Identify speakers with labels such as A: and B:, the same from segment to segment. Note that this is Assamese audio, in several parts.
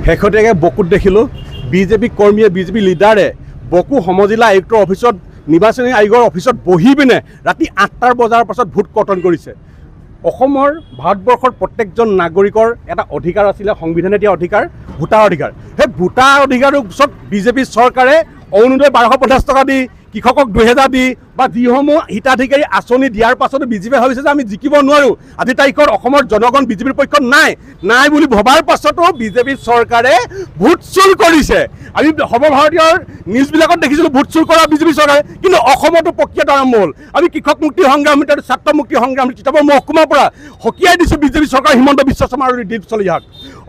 A: শেহতীয়াকৈ বকুত দেখিলোঁ বিজেপি কৰ্মীয়ে বিজেপি লিডাৰে বকু সমজিলা আয়ুক্তৰ অফিচত নিৰ্বাচনী আয়োগৰ অফিচত বহি পিনে ৰাতি 8টা বজাৰ পাছত ভোট কৰ্তন কৰিছে। অসমৰ ভাৰতবৰ্ষৰ প্ৰত্যেকজন নাগৰিকৰ এটা অধিকাৰ আছিলে, সংবিধানে দিয়া অধিকাৰ, ভোটাৰ অধিকাৰ। সেই ভোটাৰ অধিকাৰৰ পিছত বিজেপি চৰকাৰে অৰুণোদয় 1250 টকা দি, কৃষকক 2000 দি বা যিসমূহ হিতাধিকাৰী আঁচনি দিয়াৰ পাছতো বিজেপিয়ে ভাবিছে যে আমি জিকিব নোৱাৰোঁ, আজিৰ তাৰিখত অসমৰ জনগণ বিজেপিৰ পক্ষত নাই বুলি ভবাৰ পাছতো বিজেপি চৰকাৰে ভোট চুৰ কৰিছে। আমি সৰ্বভাৰতীয় নিউজবিলাকত দেখিছিলোঁ ভোট চুৰ কৰা বিজেপি চৰকাৰে, কিন্তু অসমতো প্ৰক্ৰিয়াটো আৰম্ভ হ'ল। আমি কৃষক মুক্তি সংগ্ৰাম সমিতি, ছাত্ৰ মুক্তি সংগ্ৰাম সমিতি, তিতাবৰ মহকুমাৰ পৰা সকীয়াই দিছোঁ বিজেপি চৰকাৰ হিমন্ত বিশ্ব শৰ্মা আৰু দিলীপ চলিহাক।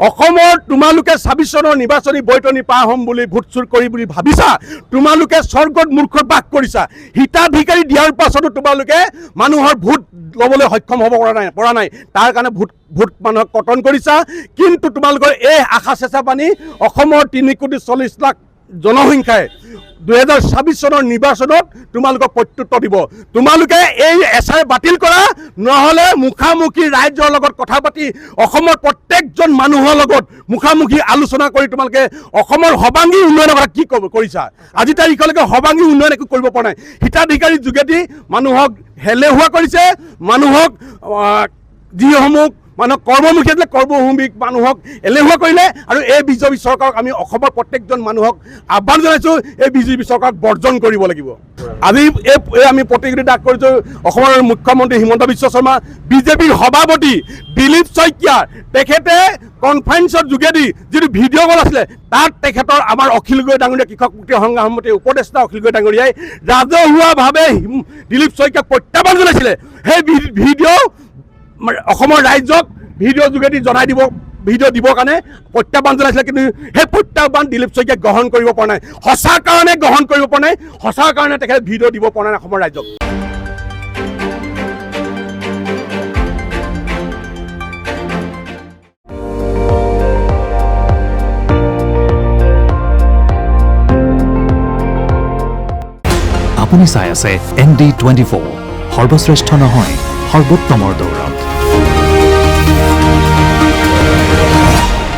A: অসমৰ তোমালোকে 26 চনৰ নিৰ্বাচনী বৈতৰণি পাৰ হ'ম বুলি ভোট চুৰ কৰি বুলি ভাবিছা, তোমালোকে স্বৰ্গত মূৰ্খত বাস কৰিছা। হিতাধিকাৰী দিয়াৰ পাছতো তোমালোকে মানুহৰ ভোট ল'বলৈ সক্ষম হ'ব পৰা নাই, তাৰ কাৰণে ভোট মানুহক কৰ্তন কৰিছা। কিন্তু তোমালোকৰ এই আশা চেঁচা পানী অসমৰ 3,40,00,000 জনসংখ্যাই 2026 চনৰ নিৰ্বাচনত তোমালোকক প্ৰত্যুত্তৰ দিব। তোমালোকে এই এছআৰ বাতিল কৰা, নহ'লে মুখামুখি ৰাইজৰ লগত কথা পাতি অসমৰ প্ৰত্যেকজন মানুহৰ লগত মুখামুখি আলোচনা কৰি তোমালোকে অসমৰ সৰ্বাংগী উন্নয়নৰ কথা কি কৰিছা? আজি তাৰিখলৈকে সৰ্বাংগী উন্নয়ন একো কৰিব পৰা নাই। হিতাধিকাৰীৰ যোগেদি মানুহক হেলেহুৱা কৰিছে, মানুহক যিসমূহ মানুহক কৰ্মমুখী আছিলে কৰ্মভূমিক মানুহক এলেহুৱা কৰিলে। আৰু এই বিজেপি চৰকাৰক আমি অসমৰ প্ৰত্যেকজন মানুহক আহ্বান জনাইছোঁ, এই বিজেপি চৰকাৰক বৰ্জন কৰিব লাগিব। আজি আমি প্ৰতিক্ৰিয়া দাগ কৰিছোঁ অসমৰ মুখ্যমন্ত্ৰী হিমন্ত বিশ্ব শৰ্মা, বিজেপিৰ সভাপতি দিলীপ শইকীয়া, তেখেতে কনফাৰেন্সৰ যোগেদি যিটো ভিডিঅ' কল আছিলে তাত তেখেতৰ আমাৰ অখিল গগৈ ডাঙৰীয়া, কৃষক মুক্তি সংগ্ৰাম সমিতিৰ উপদেষ্টা অখিল গগৈ ডাঙৰীয়াই ৰাজহুৱাভাৱে দিলীপ শইকীয়াক প্ৰত্যাহ্বান জনাইছিলে। সেই ভিডিঅ' অসমৰ ৰাইজক ভিডিঅ' যোগেদি জনাই দিব, ভিডিঅ' দিবৰ কাৰণে প্ৰত্যাহ্বান জনাইছিলে, কিন্তু সেই প্ৰত্যাহ্বান দিলীপ শইকীয়াই গ্ৰহণ কৰিব পৰা নাই। সঁচা কাৰণে গ্ৰহণ কৰিব পৰা নাই, সঁচা কাৰণে তেখেতে ভিডিঅ' দিব পৰা নাই অসমৰ ৰাইজক।
B: আপুনি চাই আছে ND24, সৰ্বশ্ৰেষ্ঠ নহয় সৰ্বোত্তমৰ দৌৰ।